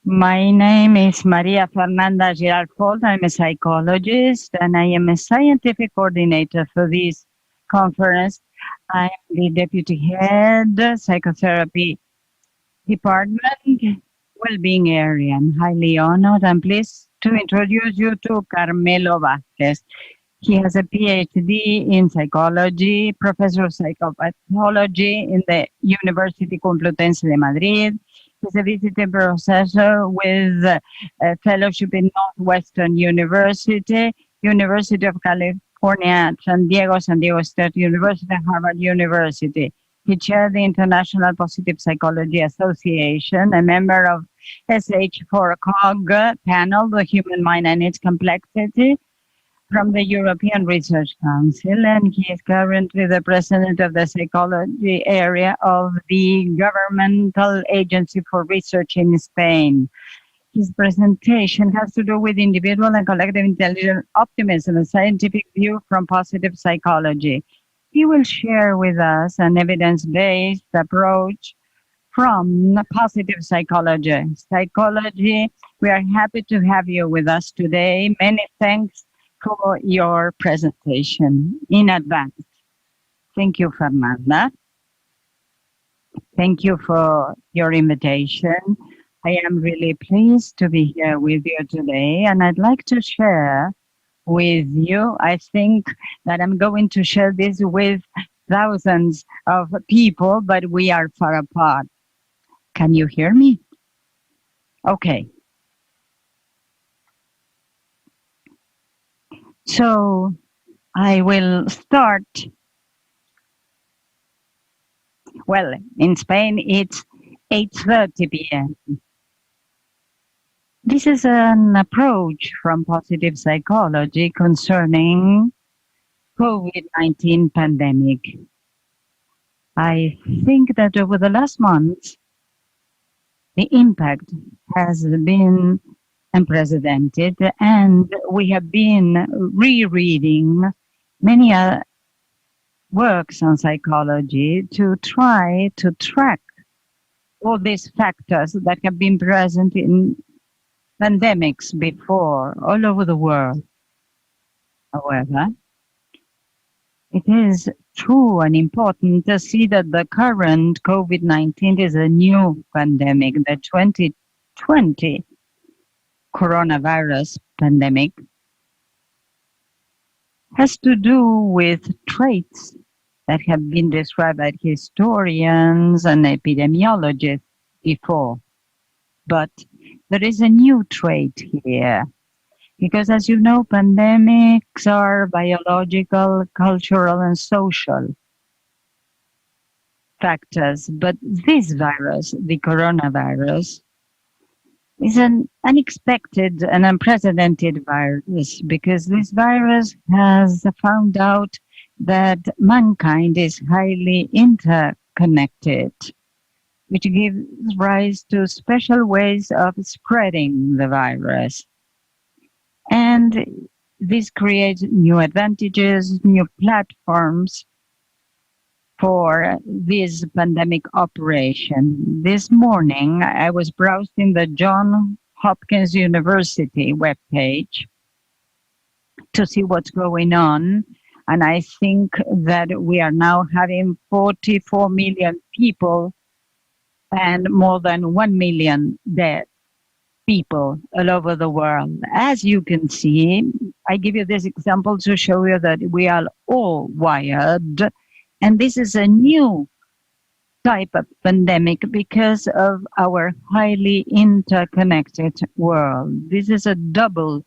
My name is Maria Fernanda Giralfold. I'm a psychologist and I am a scientific coordinator for this conference. I'm the deputy head, psychotherapy department, well-being area. I'm highly honored and pleased to introduce you to Carmelo Vázquez. He has a PhD in psychology, professor of psychopathology in the University Complutense de Madrid. He's a visiting professor with a fellowship in Northwestern University, University of California, San Diego State University, and Harvard University. He chaired the International Positive Psychology Association, a member of SH4COG panel, the human mind and its complexity, from the European Research Council, and he is currently the president of the psychology area of the Governmental Agency for Research in Spain. His presentation has to do with individual and collective intelligent optimism, a scientific view from positive psychology. He will share with us an evidence-based approach from positive psychology. We are happy to have you with us today. Many thanks for your presentation in advance. Thank you, Fernanda. Thank you for your invitation. I am really pleased to be here with you today, and I'd like to share with you. I think that I'm going to share this with thousands of people, but we are far apart. Can you hear me? Okay. So I will start. Well, in Spain, it's 8:30 p.m. This is an approach from positive psychology concerning COVID-19 pandemic. I think that over the last months, the impact has been unprecedented, and we have been rereading many works on psychology to try to track all these factors that have been present in pandemics before all over the world. However, it is true and important to see that the current COVID-19 is a new pandemic, the 2020 coronavirus pandemic has to do with traits that have been described by historians and epidemiologists before. But there is a new trait here, because as you know, pandemics are biological, cultural, and social factors. But this virus, the coronavirus, is an unexpected and unprecedented virus, because this virus has found out that mankind is highly interconnected, which gives rise to special ways of spreading the virus. And this creates new advantages, new platforms for this pandemic operation. This morning, I was browsing the Johns Hopkins University webpage to see what's going on. And I think that we are now having 44 million people and more than 1 million dead people all over the world. As you can see, I give you this example to show you that we are all wired. And this is a new type of pandemic because of our highly interconnected world. This is a double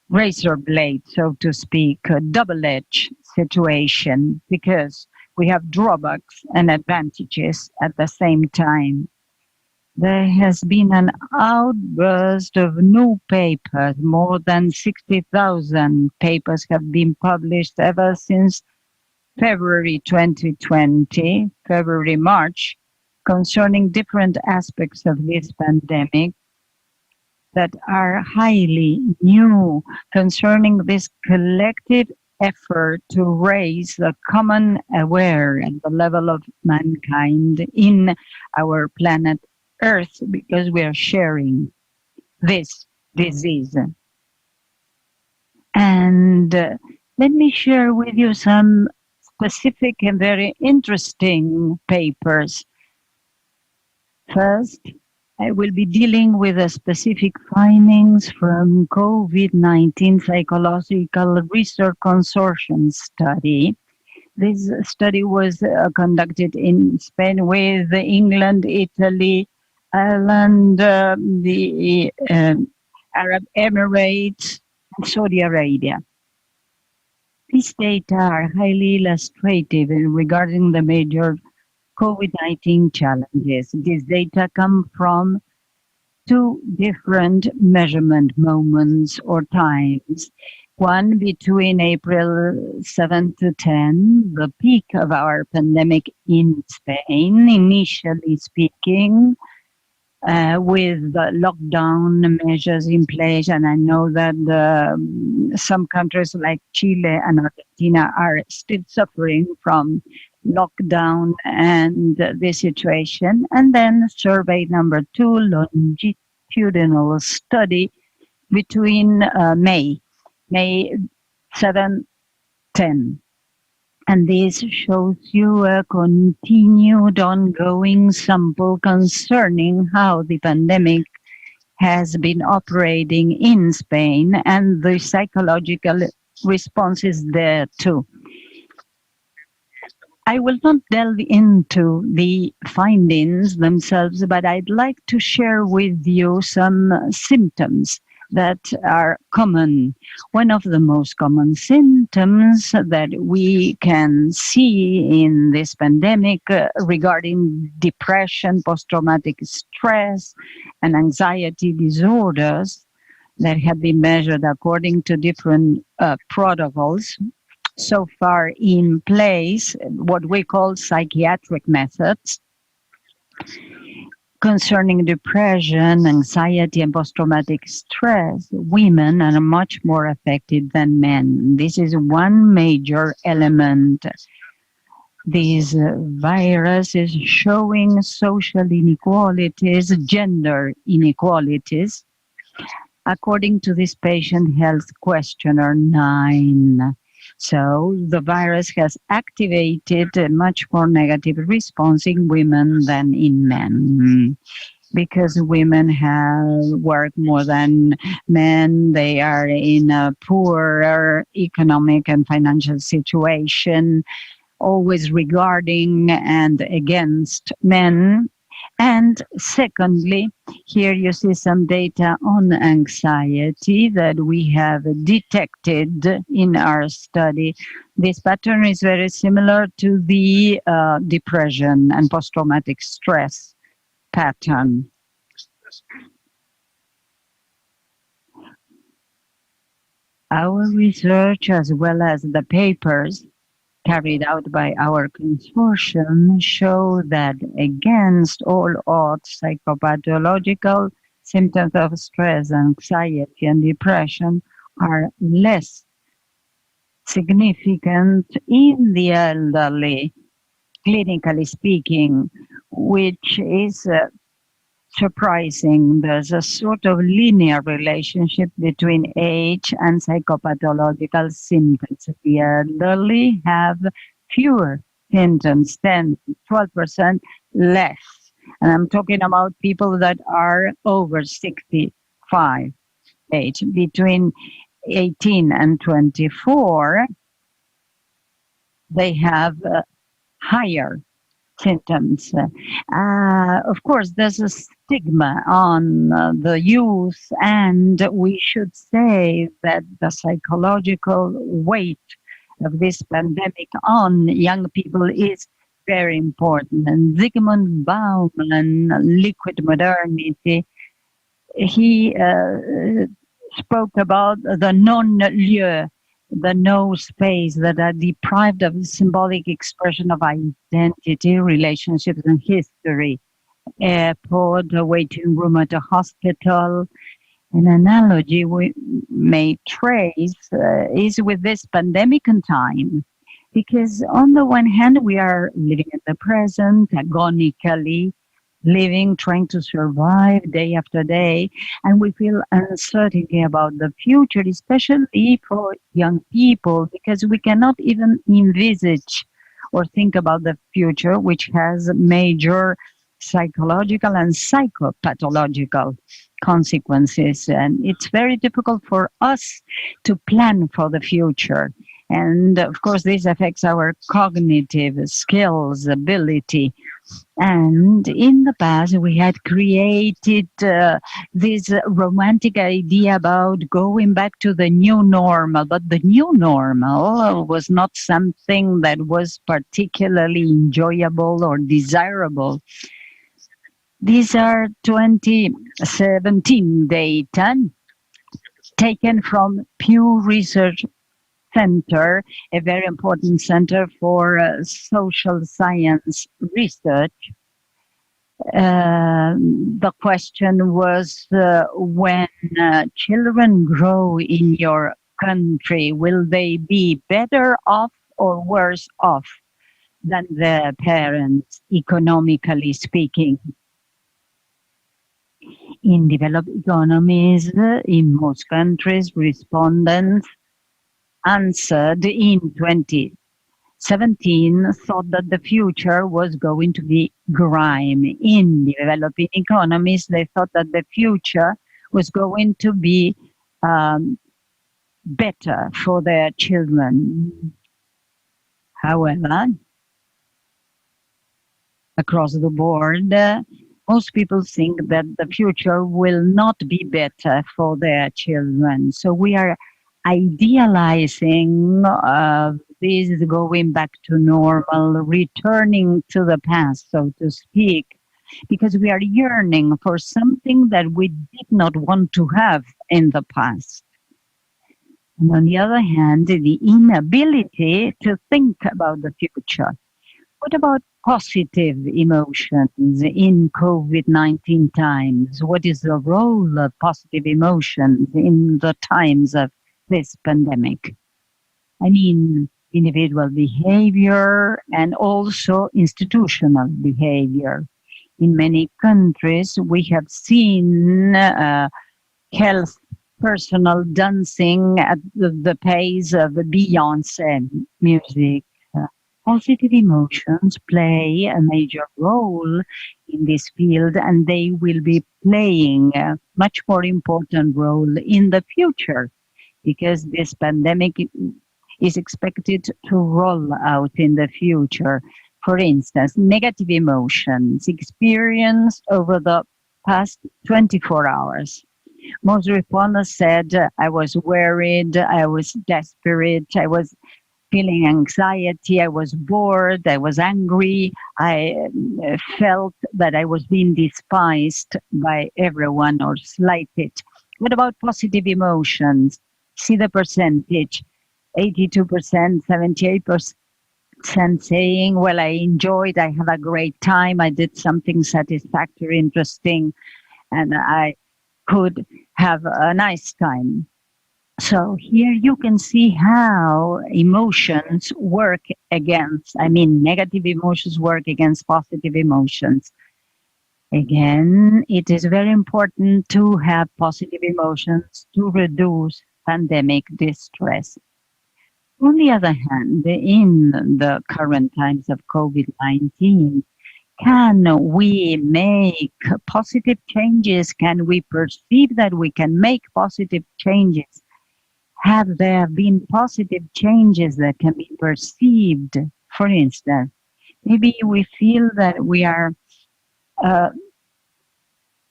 razor blade, so to speak, a double-edged situation, because we have drawbacks and advantages at the same time. There has been an outburst of new papers. More than 60,000 papers have been published ever since February 2020, March, concerning different aspects of this pandemic that are highly new, concerning this collective effort to raise the common aware at the level of mankind in our planet Earth because we are sharing this disease. And let me share with you some specific and very interesting papers. First, I will be dealing with the specific findings from COVID-19 Psychological Research Consortium study. This study was conducted in Spain with England, Italy, Ireland, the Arab Emirates, and Saudi Arabia. These data are highly illustrative regarding the major COVID-19 challenges. These data come from two different measurement moments or times. One between April 7 to 10, the peak of our pandemic in Spain, initially speaking, with the lockdown measures in place. And I know that some countries like Chile and Argentina are still suffering from lockdown and this situation. And then survey number 2, longitudinal study between May 7, 10. And this shows you a continued ongoing sample concerning how the pandemic has been operating in Spain and the psychological responses there too. I will not delve into the findings themselves, but I'd like to share with you some symptoms that are common. One of the most common symptoms that we can see in this pandemic regarding depression, post-traumatic stress, and anxiety disorders that have been measured according to different protocols so far in place, what we call psychiatric methods. Concerning depression, anxiety, and post-traumatic stress, women are much more affected than men. This is one major element. This virus is showing social inequalities, gender inequalities, according to this patient health questionnaire 9. So the virus has activated a much more negative response in women than in men. Because women have worked more than men, they are in a poorer economic and financial situation, always regarding and against men. And secondly, here you see some data on anxiety that we have detected in our study. This pattern is very similar to the depression and post-traumatic stress pattern. Our research, as well as the papers carried out by our consortium, show that against all odds, psychopathological symptoms of stress, anxiety, and depression are less significant in the elderly, clinically speaking, which is surprising. There's a sort of linear relationship between age and psychopathological symptoms. The elderly have fewer symptoms, 10-12% less. And I'm talking about people that are over 65 age. Between 18 and 24, they have higher symptoms. Of course, there's a stigma on the youth, and we should say that the psychological weight of this pandemic on young people is very important. And Zygmunt Bauman, Liquid Modernity, he spoke about the non-lieu, the no space, that are deprived of symbolic expression of identity, relationships, and history. Airport, a waiting room at a hospital. An analogy we may trace is with this pandemic in time. Because on the one hand, we are living in the present, agonically, living, trying to survive day after day, and we feel uncertainty about the future, especially for young people, because we cannot even envisage or think about the future, which has major psychological and psychopathological consequences. And it's very difficult for us to plan for the future. And of course, this affects our cognitive skills, ability. And in the past, we had created this romantic idea about going back to the new normal. But the new normal was not something that was particularly enjoyable or desirable. These are 2017 data taken from Pew Research Center, a very important center for social science research. The question was, when children grow in your country, will they be better off or worse off than their parents, economically speaking? In developed economies, in most countries, respondents answered in 2017 thought that the future was going to be grime. In developing economies, they thought that the future was going to be better for their children. However, across the board, most people think that the future will not be better for their children. So we are idealizing this going back to normal, returning to the past, so to speak, because we are yearning for something that we did not want to have in the past. And on the other hand, the inability to think about the future. What about positive emotions in COVID-19 times? What is the role of positive emotions in the times of this pandemic? I mean, individual behavior and also institutional behavior. In many countries, we have seen health personnel dancing at the pace of Beyonce music. Positive emotions play a major role in this field, and they will be playing a much more important role in the future, because this pandemic is expected to roll out in the future. For instance, negative emotions experienced over the past 24 hours. Most respondents said, I was worried, I was desperate, I was feeling anxiety, I was bored, I was angry, I felt that I was being despised by everyone or slighted. What about positive emotions? See the percentage, 82%, 78% saying, well, I enjoyed, I had a great time, I did something satisfactory, interesting, and I could have a nice time. So here you can see how emotions work against, negative emotions work against positive emotions. Again, it is very important to have positive emotions to reduce pandemic distress. On the other hand, in the current times of COVID-19, can we make positive changes? Can we perceive that we can make positive changes? Have there been positive changes that can be perceived? For instance, maybe we feel that we are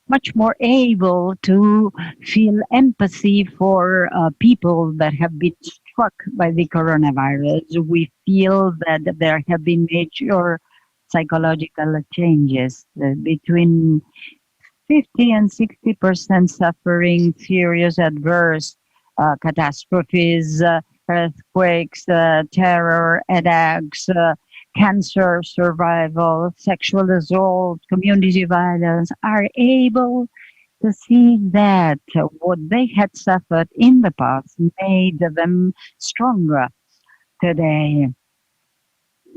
much more able to feel empathy for people that have been struck by the coronavirus. We feel that there have been major psychological changes between 50 and 60% suffering serious adverse catastrophes, earthquakes, terror attacks, cancer survival, sexual assault, community violence, are able to see that what they had suffered in the past made them stronger today.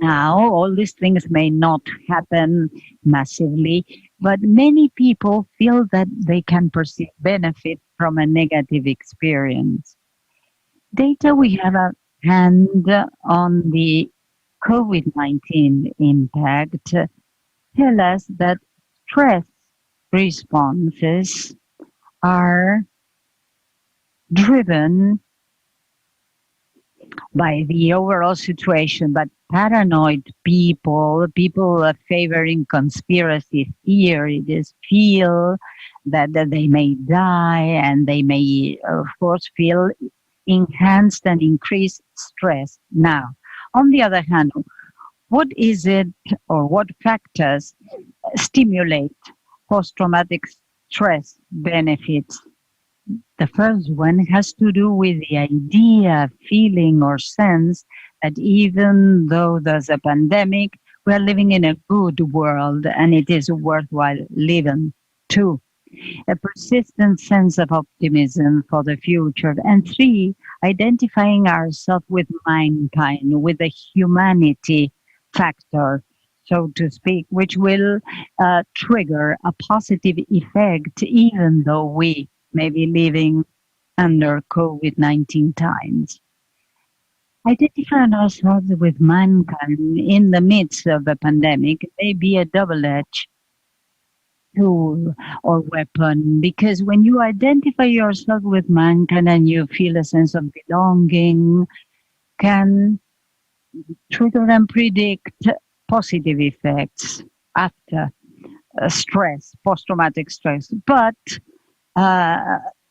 Now, all these things may not happen massively, but many people feel that they can perceive benefit from a negative experience. Data we have at hand on the COVID-19 impact tell us that stress responses are driven by the overall situation, but paranoid people favoring conspiracy theories feel that they may die, and they may, of course, feel enhanced and increased stress. Now, on the other hand, what is it, or what factors stimulate post-traumatic stress benefits? The first one has to do with the idea, feeling, or sense that even though there's a pandemic, we are living in a good world and it is worthwhile living. Two, a persistent sense of optimism for the future. And three, identifying ourselves with mankind, with the humanity factor, so to speak, which will trigger a positive effect even though we may be living under COVID-19 times. Identifying ourselves with mankind in the midst of the pandemic may be a double-edged tool or weapon, because when you identify yourself with mankind and you feel a sense of belonging, can trigger and predict positive effects after stress, post-traumatic stress. But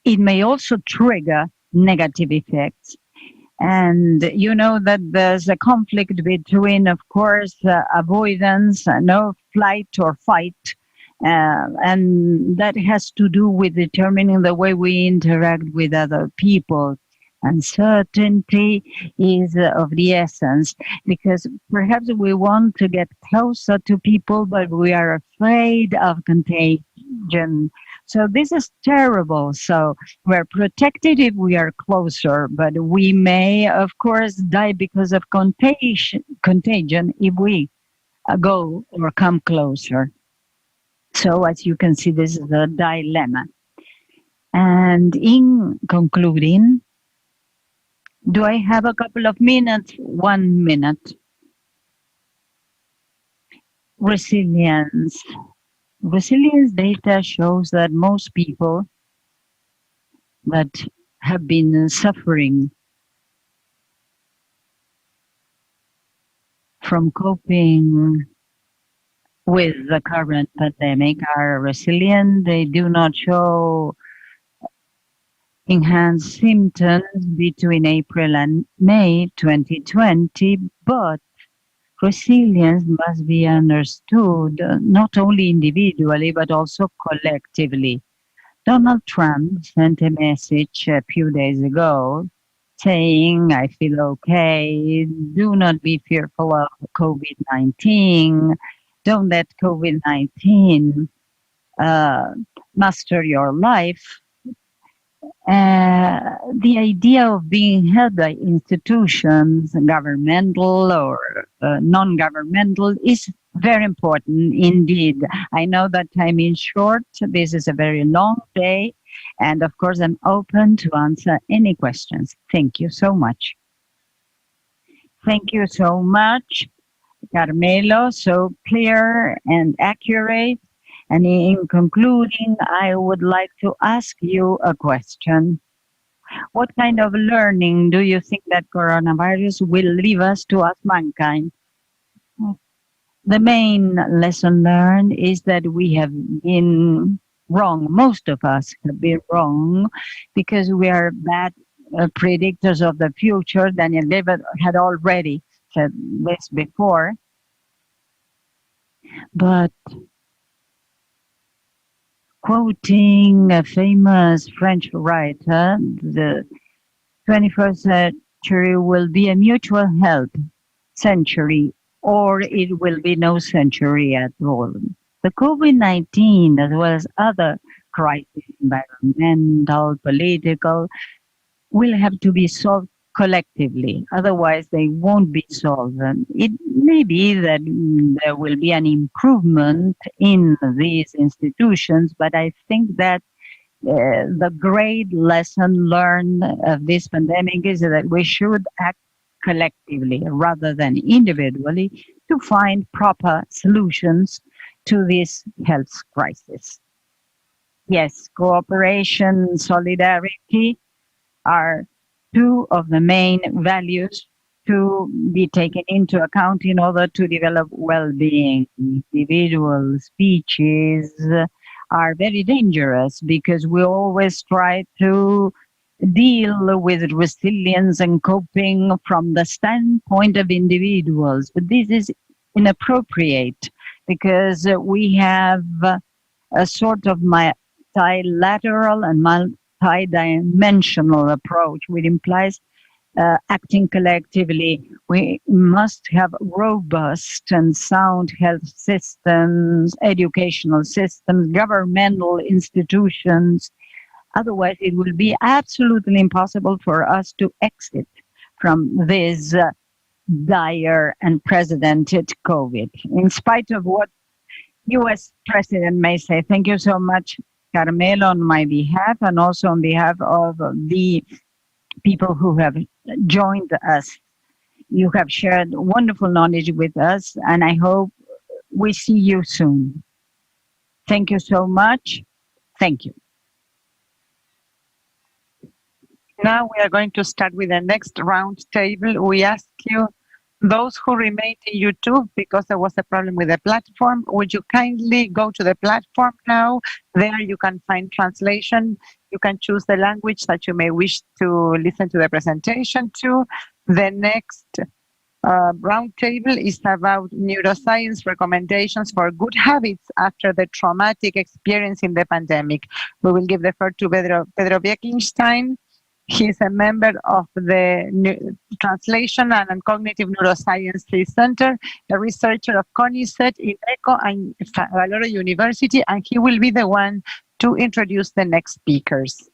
it may also trigger negative effects. And you know that there's a conflict between, of course, avoidance, no flight or fight. And that has to do with determining the way we interact with other people. Uncertainty is of the essence, because perhaps we want to get closer to people, but we are afraid of contagion. So this is terrible. So we're protected if we are closer, but we may, of course, die because of contagion if we go or come closer. So as you can see, this is a dilemma. And in concluding, do I have a couple of minutes? 1 minute. Resilience. Resilience data shows that most people that have been suffering from coping with the current pandemic are resilient. They do not show enhanced symptoms between April and May 2020, but resilience must be understood not only individually but also collectively. Donald Trump sent a message a few days ago saying, I feel okay, do not be fearful of COVID-19, don't let COVID-19 master your life. The idea of being held by institutions, governmental or non-governmental, is very important indeed. I know that time is short. This is a very long day. And of course, I'm open to answer any questions. Thank you so much. Thank you so much, Carmelo. So clear and accurate. And in concluding, I would like to ask you a question. What kind of learning do you think that coronavirus will leave us to us mankind? The main lesson learned is that we have been wrong. Most of us have been wrong because we are bad predictors of the future. Daniel David had already said this before. But quoting a famous French writer, the 21st century will be a mutual help century, or it will be no century at all. The COVID-19, as well as other crises, environmental, political, will have to be solved collectively. Otherwise, they won't be solved. And it may be that there will be an improvement in these institutions, but I think that the great lesson learned of this pandemic is that we should act collectively rather than individually to find proper solutions to this health crisis. Yes, cooperation, solidarity are two of the main values to be taken into account in order to develop well-being. Individual speeches are very dangerous because we always try to deal with resilience and coping from the standpoint of individuals. But this is inappropriate because we have a sort of multilateral and multi-dimensional approach, which implies acting collectively. We must have robust and sound health systems, educational systems, governmental institutions. Otherwise, it will be absolutely impossible for us to exit from this dire and unprecedented COVID, in spite of what U.S. President may say. Thank you so much, Carmelo, on my behalf, and also on behalf of the people who have joined us. You have shared wonderful knowledge with us, and I hope we see you soon. Thank you so much. Thank you. Now we are going to start with the next round table. We ask you, those who remained in YouTube because there was a problem with the platform, would you kindly go to the platform now? There you can find translation. You can choose the language that you may wish to listen to the presentation to. The next round table is about neuroscience recommendations for good habits after the traumatic experience in the pandemic. We will give the floor to Pedro Wittgenstein. He is a member of the Translation and Cognitive Neuroscience Center, a researcher of CONICET in ECO and Valora University, and he will be the one to introduce the next speakers.